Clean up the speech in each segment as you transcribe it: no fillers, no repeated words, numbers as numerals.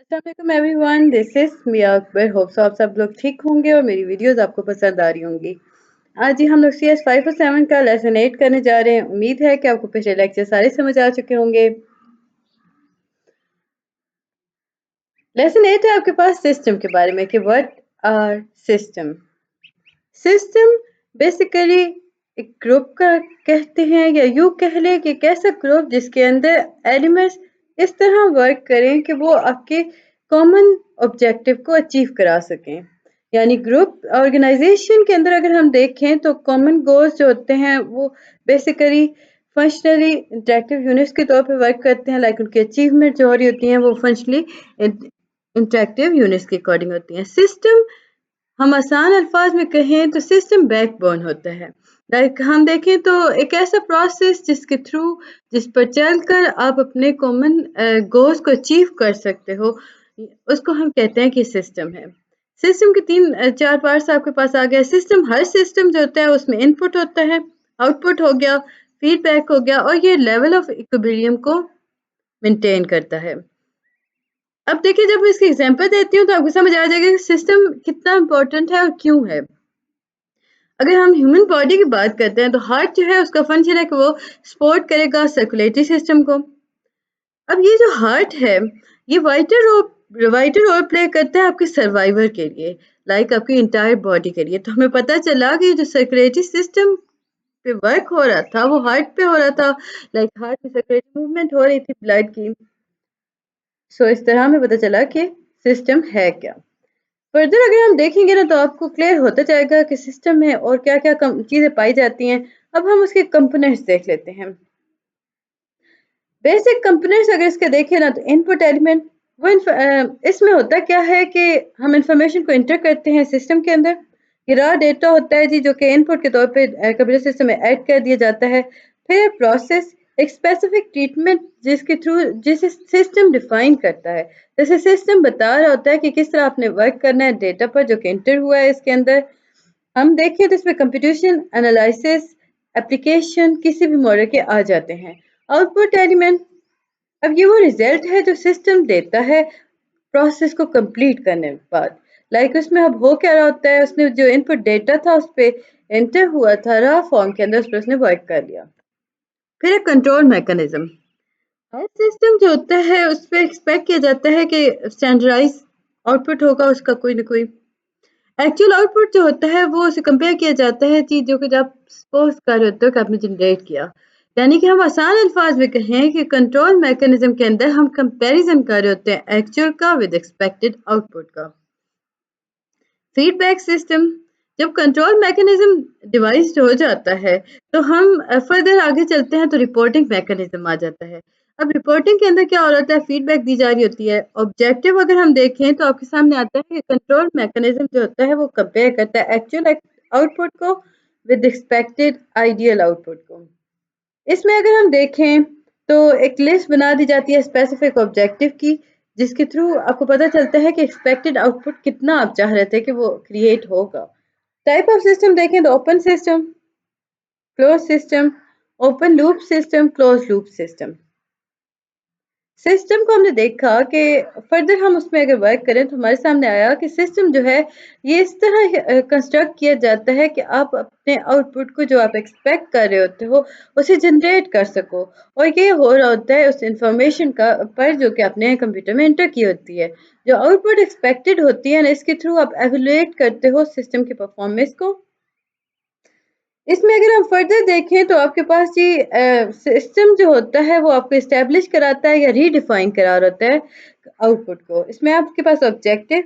अस्सलाम everyone, this is Miya Akbar. Hope so आप सब लोग ठीक होंगे और मेरी वीडियोस आपको पसंद आ रही होंगी। आज ही हम लोग CS 5 और 7 का लेसन 8 करने जा रहे हैं। उम्मीद है कि आपको पिछले लेक्चर सारे समझ आ चुके होंगे। लेसन 8 है आपके पास सिस्टम के बारे में कि what are system. System basically एक ग्रुप का कहते हैं, या यूँ कह लें कि एक ऐसा ग्रुप जिसके अंदर एलिमेंट्स इस तरह वर्क करें कि वो आपके कॉमन ऑब्जेक्टिव को अचीव करा सकें। यानी ग्रुप ऑर्गेनाइजेशन के अंदर अगर हम देखें तो कॉमन गोल्स जो होते हैं वो बेसिकली फंक्शनली इंटरेक्टिव यूनिट्स के तौर पे वर्क करते हैं। लाइक उनकी अचीवमेंट जो हो रही होती हैं वो फंक्शनली इंटरेक्टिव यूनिट्स के अकॉर्डिंग होती हैं। सिस्टम हम आसान अल्फाज में कहें तो सिस्टम बैकबोन होता है। लाइक हम देखें तो एक ऐसा प्रोसेस जिसके थ्रू जिस पर चलकर आप अपने कॉमन गोल्स को अचीव कर सकते हो, उसको हम कहते हैं कि सिस्टम है। सिस्टम के तीन चार पार्ट्स आपके पास आ गए। सिस्टम, हर सिस्टम जो होता है उसमें इनपुट होता है, आउटपुट हो गया, फीडबैक हो गया, और ये लेवल ऑफ इक्विलिब्रियम को मेंटेन करता है। अब देखिए, जब मैं इसकी एग्जांपल देती हूँ तो आपको समझ आ जाएगा कि सिस्टम कितना इंपॉर्टेंट है और क्यों है। अगर हम ह्यूमन बॉडी की बात करते हैं तो हार्ट जो है उसका फंक्शन है कि वो सपोर्ट करेगा सर्कुलेटरी सिस्टम को। अब ये जो हार्ट है ये वाइटल रोल प्ले करता है आपके सर्वाइवल के लिए, लाइक आपकी इंटायर बॉडी के लिए। तो हमें पता चला कि जो सर्कुलेटरी सिस्टम पे वर्क हो रहा था वो हार्ट पे हो रहा था। लाइक हार्ट में सर्कुलेटरी मूवमेंट हो रही थी ब्लड की। सो इस तरह हमें पता चला कि सिस्टम है क्या। फर्दर अगर हम देखेंगे ना तो आपको क्लियर होता जाएगा कि सिस्टम में और क्या क्या चीज़ें पाई जाती हैं। अब हम उसके कंपोनेंट्स देख लेते हैं। बेसिक कंपोनेंट्स अगर इसके देखें ना तो इनपुट एलिमेंट, वो इसमें होता क्या है कि हम इंफॉर्मेशन को इंटर करते हैं सिस्टम के अंदर। ये रॉ डेटा होता है जी, जो कि इनपुट के तौर पे कंप्यूटर सिस्टम में ऐड कर दिया जाता है। फिर प्रोसेस एक स्पेसिफिक ट्रीटमेंट जिसके थ्रू जिसे सिस्टम डिफाइन करता है। जैसे सिस्टम बता रहा होता है कि किस तरह आपने वर्क करना है डेटा पर जो कि इंटर हुआ है इसके अंदर। हम देखें तो इसमें कंप्यूटेशन, एनालिसिस, एप्लीकेशन किसी भी मॉडल के आ जाते हैं। आउटपुट एलिमेंट, अब ये वो रिजल्ट है जो सिस्टम देता है प्रोसेस को कंप्लीट करने के बाद। लाइक उसमें अब हो क्या रहा होता है, उसने जो इनपुट डेटा था उस पर एंटर हुआ था रॉ फॉर्म के अंदर, उस पर उसने वर्क कर लिया। फिर एक कंट्रोल मैकेनिज्म, हर सिस्टम जो होता है उस पर एक्सपेक्ट किया जाता है कि स्टैंडर्डाइज आउटपुट होगा उसका कोई ना कोई। एक्चुअल आउटपुट जो होता है वो उसे कंपेयर किया जाता है चीज़ों को जब सपोज कर रहे होते हो कि आपने जनरेट किया। यानी कि हम आसान अल्फाज में कहें कि कंट्रोल मैकेनिज्म के अंदर हम कंपैरिजन कर रहे होते हैं एक्चुअल का विद एक्सपेक्टेड आउटपुट का। फीडबैक सिस्टम, जब कंट्रोल मैकेनिज्म डिवाइस हो जाता है तो हम फर्दर आगे चलते हैं तो रिपोर्टिंग मैकेनिज्म आ जाता है। अब रिपोर्टिंग के अंदर क्या हो रहा है, फीडबैक दी जा रही होती है। ऑब्जेक्टिव अगर हम देखें तो आपके सामने आता है कि कंट्रोल मैकेनिज्म जो होता है वो कंपेयर करता है एक्चुअल आउटपुट को विद एक्सपेक्टेड आइडियल आउटपुट को। इसमें अगर हम देखें तो एक लिस्ट बना दी जाती है स्पेसिफिक ऑब्जेक्टिव की, जिसके थ्रू आपको पता चलता है कि एक्सपेक्टेड आउटपुट कितना आप चाह रहे थे कि वो क्रिएट होगा। टाइप ऑफ सिस्टम देखें तो open system, close system, open loop system, close loop system. System को हमने देखा कि फर्दर हम उसमें अगर वर्क करें तो हमारे सामने आया कि सिस्टम जो है ये इस तरह कंस्ट्रक्ट किया जाता है कि आप अपने आउटपुट को जो आप एक्सपेक्ट कर रहे होते हो उसे जनरेट कर सको। और ये हो रहा होता है उस इंफॉर्मेशन का पर जो कि आपने कंप्यूटर में एंटर की होती है। जो आउटपुट एक्सपेक्टेड होती है ना, इसके थ्रू आप एवेलुएट करते हो सिस्टम की परफॉर्मेंस को। इसमें अगर हम फर्दर देखें तो आपके पास ये सिस्टम जो होता है वो आपको इस्टेब्लिश कराता है या रीडिफाइन करा रहा होता है आउटपुट को। इसमें आपके पास ऑब्जेक्टिव,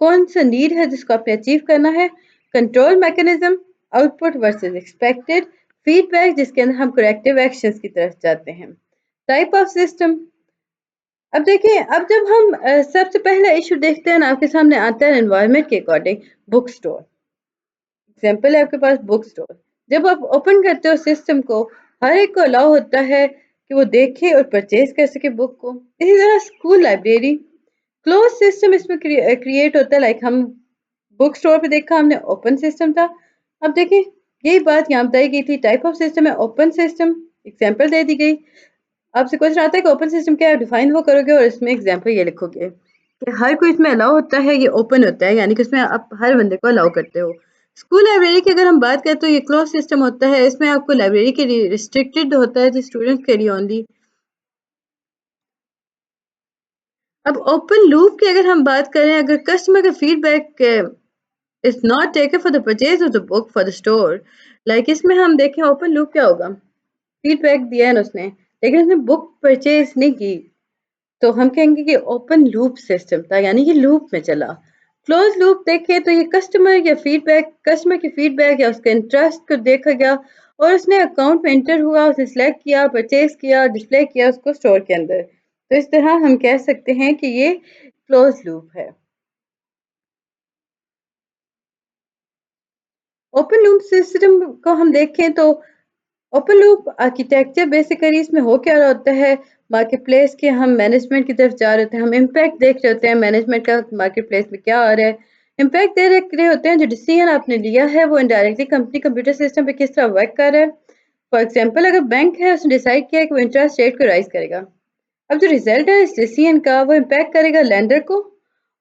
कौन सा नीड है जिसको आपने अचीव करना है, control mechanism, output versus expected, feedback जिसके अंदर हम करेक्टिव एक्शंस की तरफ जाते हैं। टाइप ऑफ सिस्टम, अब देखिए, अब जब हम सबसे पहले इशू देखते हैं ना, आपके सामने आता है एनवायरनमेंट के अकॉर्डिंग बुक स्टोर। एग्जाम्पल है आपके पास बुक स्टोर। जब आप ओपन करते हो सिस्टम को, हर एक को अलाउ होता है कि वो देखे और परचेज कर सके बुक को। इसी तरह स्कूल लाइब्रेरी। क्लोज सिस्टम इसमें क्रिएट होता है। लाइक हम बुक स्टोर पे देखा हमने ओपन सिस्टम था। अब देखिए, यही बात यहाँ बताई गई थी। टाइप ऑफ सिस्टम है ओपन सिस्टम, एग्जाम्पल दे दी गई। आपसे क्वेश्चन आता है कि ओपन सिस्टम क्या है, डिफाइन वो करोगे और इसमें एग्जांपल ये लिखोगे कि हर कोई इसमें अलाउ होता है, ये ओपन होता है, यानी कि इसमें आप हर बंदे को अलाउ करते हो। स्कूल लाइब्रेरी की अगर हम बात करें तो ये क्लोज सिस्टम होता है, इसमें आपको लाइब्रेरी के लिए रिस्ट्रिक्टेड होता है, स्टूडेंट्स के लिए ओनली। अब ओपन लूप की अगर हम बात करें, अगर कस्टमर का feedback is not taken for the purchase of the book for the store, like इसमें हम देखें ओपन लूप क्या होगा, फीडबैक दिया है ना उसने, लेकिन उसने बुक परचेज नहीं की, तो हम कहेंगे कि ओपन लूप सिस्टम था, यानी कि लूप में चला। क्लोज लूप देखें तो ये कस्टमर की फीडबैक या उसके इंटरेस्ट को देखा गया और उसने अकाउंट में एंटर हुआ, उसे सिलेक्ट किया, परचेज किया, डिस्प्ले किया उसको स्टोर के अंदर। तो इस तरह हम कह सकते हैं कि ये क्लोज लूप है। ओपन लूप सिस्टम को हम देखें तो ओपन लूप आर्किटेक्चर बेसिकली इसमें हो क्या रहा होता है, मार्केट प्लेस के हम मैनेजमेंट की तरफ जा रहे होते हैं, हम इम्पैक्ट देख रहे होते हैं मैनेजमेंट का मार्केट प्लेस में क्या आ रहा है, इम्पैक्ट दे रहे होते हैं जो डिसीजन आपने लिया है वो इनडायरेक्टली कंपनी कंप्यूटर सिस्टम पे किस तरह वर्क कर रहा है। फॉर एग्जाम्पल अगर बैंक है उसने डिसाइड किया है कि वो इंटरेस्ट रेट को राइज करेगा, अब जो रिजल्ट है इस डिसीजन का वो इम्पैक्ट करेगा लेंडर को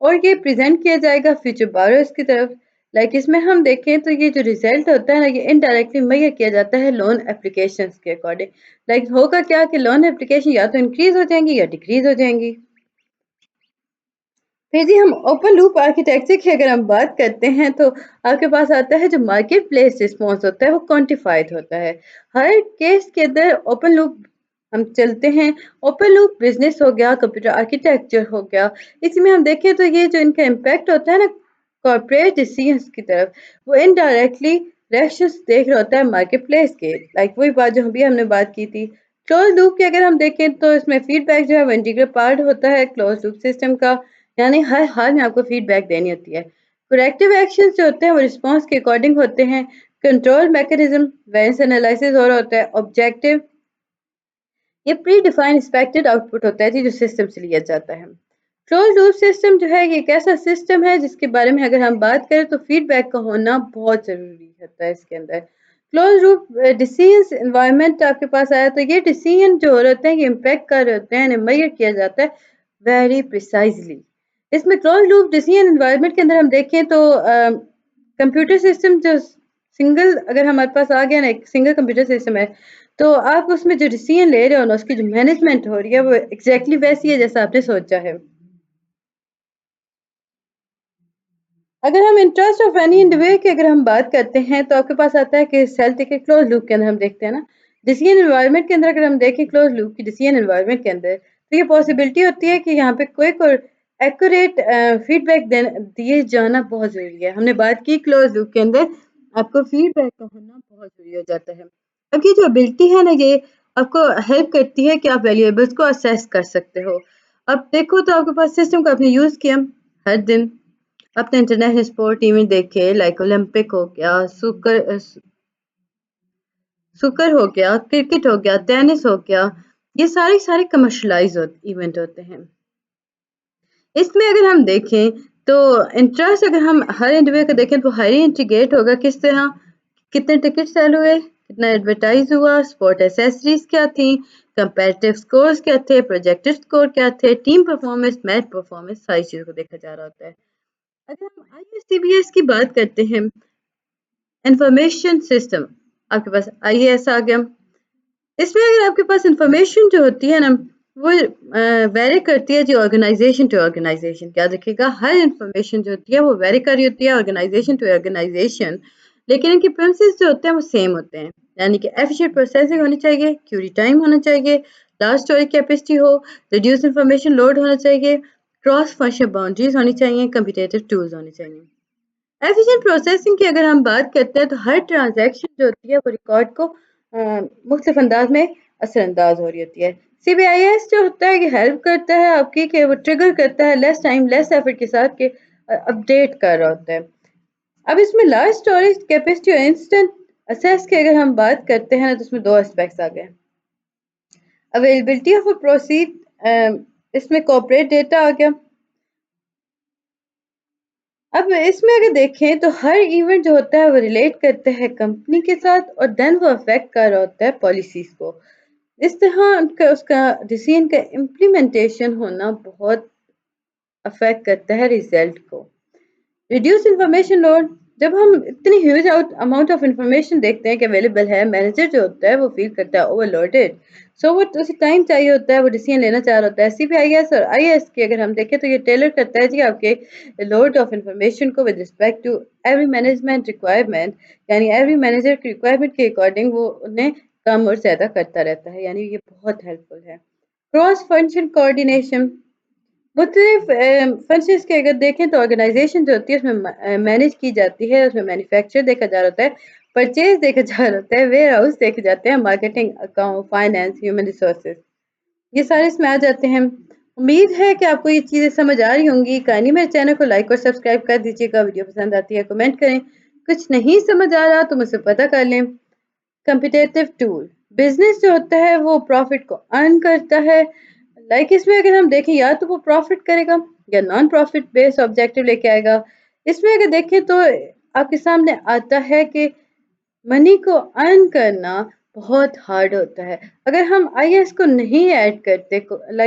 और ये प्रेजेंट किया जाएगा फ्यूचर बारोर्स की तरफ। लाइक इसमें हम देखें तो ये जो रिजल्ट होता है ना, ये इनडायरेक्टली मेजर किया जाता है लोन एप्लीकेशंस के अकॉर्डिंग। लाइक होगा क्या कि लोन एप्लीकेशन या तो इंक्रीज हो जाएंगी या डिक्रीज हो जाएंगी। फिर जी हम ओपन लूप आर्किटेक्चर की अगर हम बात करते हैं तो आपके पास आता है जो मार्केट प्लेस रिस्पॉन्स होता है वो क्वांटिफाइड होता है। हर केस के अंदर ओपन लूप हम चलते हैं। ओपन लूप बिजनेस हो गया, कंप्यूटर आर्किटेक्चर हो गया, इसमें हम देखें तो ये जो इनका इम्पैक्ट होता है ना कॉर्पोरेट डिसीजंस की तरफ, वो इनडायरेक्टली रेशंस देख रहा होता है मार्केट प्लेस के। लाइक वही बात जो अभी हमने बात की थी। क्लोज लूप की अगर हम देखें तो इसमें फीडबैक जो है वो इंटीग्रल पार्ट होता है क्लोज लूप सिस्टम का, यानी हर हाल में आपको फीडबैक देनी होती है। करेक्टिव एक्शंस जो होते हैं वो रिस्पॉन्स के अकॉर्डिंग होते हैं। कंट्रोल मैकेनिज्म वेरिएंस एनालिसिस और होता है। ऑब्जेक्टिव ये प्री डिफाइंड एक्सपेक्टेड आउटपुट होता है जी जो सिस्टम से लिया जाता है। क्लोज लूप सिस्टम जो है ये एक ऐसा सिस्टम है जिसके बारे में अगर हम बात करें तो फीडबैक का होना बहुत ज़रूरी होता है इसके अंदर। क्लोज लूप डिसीजन एनवायरनमेंट आपके पास आया तो ये डिसीजन जो हो रहे होते हैं ये इम्पैक्ट कर रहे होते हैं, मेजर किया जाता है वेरी प्रिसाइजली। इसमें क्लोज लूप डिसीजन एनवायरनमेंट के अंदर हम देखें तो कंप्यूटर सिस्टम जो सिंगल अगर हमारे पास आ गया ना, एक सिंगल कंप्यूटर सिस्टम है, तो आप उसमें जो डिसीजन ले रहे हो ना उसकी जो मैनेजमेंट हो रही है वो एग्जैक्टली वैसी है जैसा आपने सोचा है। अगर हम इंटरेस्ट ऑफ एनी इंडिविजुअल की अगर हम बात करते हैं तो आपके पास आता है कि सेल के क्लोज लूप के अंदर हम देखते हैं ना, डिसीजन एनवायरनमेंट के अंदर अगर हम देखें क्लोज लूप की डिसीजन एनवायरनमेंट के अंदर तो ये पॉसिबिलिटी होती है कि यहाँ पे क्विक और एक्यूरेट फीडबैक दिए जाना बहुत ज़रूरी है। हमने बात की क्लोज लूप के अंदर आपको फीडबैक का होना बहुत ज़रूरी हो जाता है। अब ये जो एबिलिटी है ना ये आपको हेल्प करती है कि आप वैल्यूएबल्स को असेस कर सकते हो। अब देखो तो आपके पास सिस्टम को आपने यूज़ किया हर दिन, अपने इंटरनेशनल स्पोर्ट इवेंट देखे, लाइक ओलंपिक हो गया, सुकर हो गया, क्रिकेट हो गया, टेनिस हो गया, ये सारे सारे कमर्शलाइज इवेंट होते हैं। इसमें अगर हम देखें तो इंटरेस्ट अगर हम हर इंडिविजुअल को देखें तो हाईली इंटीग्रेट होगा किस तरह, कितने टिकट सेल हुए, कितना एडवर्टाइज हुआ, स्पोर्ट एसेसरीज क्या थी, कंपैरेटिव स्कोर्स क्या थे, प्रोजेक्टेड स्कोर क्या थे, टीम परफॉर्मेंस, मैच परफॉर्मेंस, सारी चीज़ों को देखा जा रहा होता है। अगर हम आईएसटीबीएस की बात करते हैं, इंफॉर्मेशन सिस्टम, आपके पास आईएएस आ गया। इसमें अगर आपके पास इंफॉर्मेशन जो होती है ना वो वेरी करती है जी ऑर्गेनाइजेशन टू ऑर्गेनाइजेशन। याद रखिएगा हर इंफॉर्मेशन जो होती है वो वेरी कर रही होती है ऑर्गेनाइजेशन टू ऑर्गेनाइजेशन, लेकिन इनके प्रिंसिपल्स जो होते हैं वो सेम होते हैं। यानी कि एफिशिएंट प्रोसेसिंग होनी चाहिए, क्यूरी टाइम होना चाहिए, लार्ज स्टोरेज कैपेसिटी हो, रिड्यूस इंफॉर्मेशन लोड होना चाहिए, क्रॉस फंक्शनल बाउंड्रीज होनी चाहिए, कम्पिटेटिव टूल्स होने चाहिए। एफिशिएंट प्रोसेसिंग की अगर हम बात करते हैं तो हर ट्रांजैक्शन जो होती है वो रिकॉर्ड को मुख्तलिफ अंदाज में असरअंदाज हो रही होती है। सीबीआईएस जो होता है ये हेल्प करता है आपकी कि वो ट्रिगर करता है लेस टाइम लेस एफर्ट के साथ के अपडेट कर रहा होता है। अब इसमें लार्ज स्टोरेज कैपेसिटी और इंस्टेंट असेस की अगर हम बात करते हैं तो उसमें दो एस्पेक्ट्स आ गए। अवेलेबिलिटी ऑफ अ प्रोसीड, इसमें कॉर्पोरेट डेटा आ गया। अब इसमें अगर देखें तो हर इवेंट जो होता है वो रिलेट करता है कंपनी के साथ और देन वो अफेक्ट कर रहा होता है पॉलिसीज को। इस तरह उसका डिसीजन का इम्प्लीमेंटेशन होना बहुत अफेक्ट करता है रिजल्ट को। रिड्यूस इंफॉर्मेशन लोड, जब हम इतनी ह्यूज अमाउंट ऑफ इंफॉर्मेशन देखते हैं कि अवेलेबल है, मैनेजर जो होता है वो फील करता है ओवरलोडेड। सो वो उसे टाइम चाहिए होता है, वो डिसीजन लेना चाह रहा होता है। सीबीआईएस और आईएएस की अगर हम देखें तो ये टेलर करता है जी आपके लोड ऑफ इंफॉर्मेशन को with respect to every management requirement, यानी एवरी मैनेजर की रिक्वायरमेंट के अकॉर्डिंग वो उन्हें कम और ज्यादा करता रहता है, यानी ये बहुत हेल्पफुल है। क्रॉस फंक्शन कोऑर्डिनेशन, मुख्तलिफ फंक्शंस के अगर देखें तो ऑर्गेनाइजेशन जो होती है उसमें मैनेज की जाती है, उसमें मैन्युफैक्चर देखा जा रहा होता है, परचेज देखा जा रहा होता है, वेयर हाउस देखे जाते हैं, marketing, account, finance, human resources, ये सारे इसमें आ जाते हैं। उम्मीद है कि आपको ये चीज़ें समझ आ रही होंगी। काइंडली मेरे चैनल को लाइक और सब्सक्राइब कर दीजिएगा। वीडियो पसंद आती है कमेंट करें। कुछ नहीं समझ आ रहा तो मुझसे पता कर लें। कंपिटेटिव टूल, बिजनेस जो होता है वो प्रॉफिट को अर्न करता है। इसमें अगर हम देखें या तो वो प्रॉफिट करेगा या नॉन प्रॉफिट बेस्ड ऑब्जेक्टिव लेके आएगा। इसमें अगर देखें तो आपके सामने आता है कि मनी को अर्न करना बहुत हार्ड होता है। अगर हम आईएएस को नहीं ऐड करते,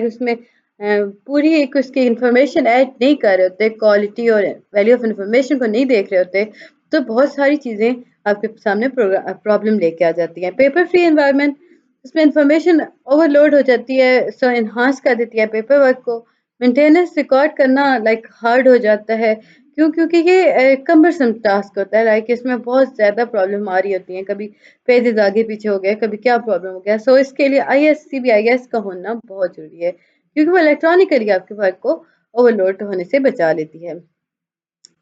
उसमें पूरी एक उसकी इंफॉर्मेशन ऐड नहीं कर रहे होते, क्वालिटी और वैल्यू ऑफ इंफॉर्मेशन को नहीं देख रहे होते, तो बहुत सारी चीज़ें आपके सामने प्रॉब्लम लेके आ जाती हैं। पेपर फ्री एनवायरनमेंट, इसमें इंफॉर्मेशन ओवरलोड हो जाती है, सो इन्हांस कर देती है पेपर वर्क को। मेंटेनेंस रिकॉर्ड करना हार्ड हो जाता है, क्योंकि ये कम्बरसम टास्क होता है। इसमें बहुत ज़्यादा प्रॉब्लम आ रही होती है, कभी पेजेस आगे पीछे हो गए, कभी क्या प्रॉब्लम हो गया। सो इसके लिए आईएएस सीबीआईएस का होना बहुत ज़रूरी है, क्योंकि वो इलेक्ट्रॉनिकली आपके वर्क को ओवरलोड होने से बचा लेती है।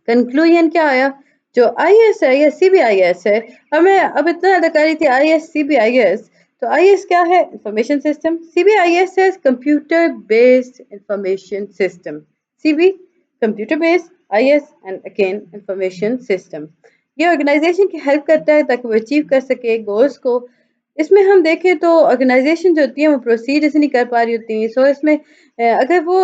कंक्लूजन क्या आया, जो आईएएस है या सीबीआईएस है, हमें अब इतना ज़्यादा कर रही थी आईएएस सीबीआईएस, तो आईएएस क्या है? Information system. सीबीआईएस है computer based information system. CB computer based, IAS and again information system. ये ऑर्गेनाइजेशन की हेल्प करता है ताकि वो अचीव कर सके गोल्स को। इसमें हम देखें तो ऑर्गेनाइजेशन जो होती है वो प्रोसीड ऐसे नहीं कर पा रही होती है। सो इसमें अगर वो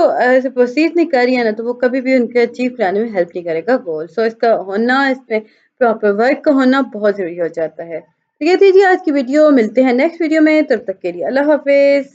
प्रोसीड नहीं कर रही है ना, तो वो कभी भी उनके अचीव कराने में हेल्प नहीं करेगा गोल। सो इसका होना, इसमें प्रॉपर वर्क का होना बहुत ज़रूरी हो जाता है। तो ये थी जी आज की वीडियो। मिलते हैं नेक्स्ट वीडियो में, तब तक के लिए अल्लाह हाफिज़।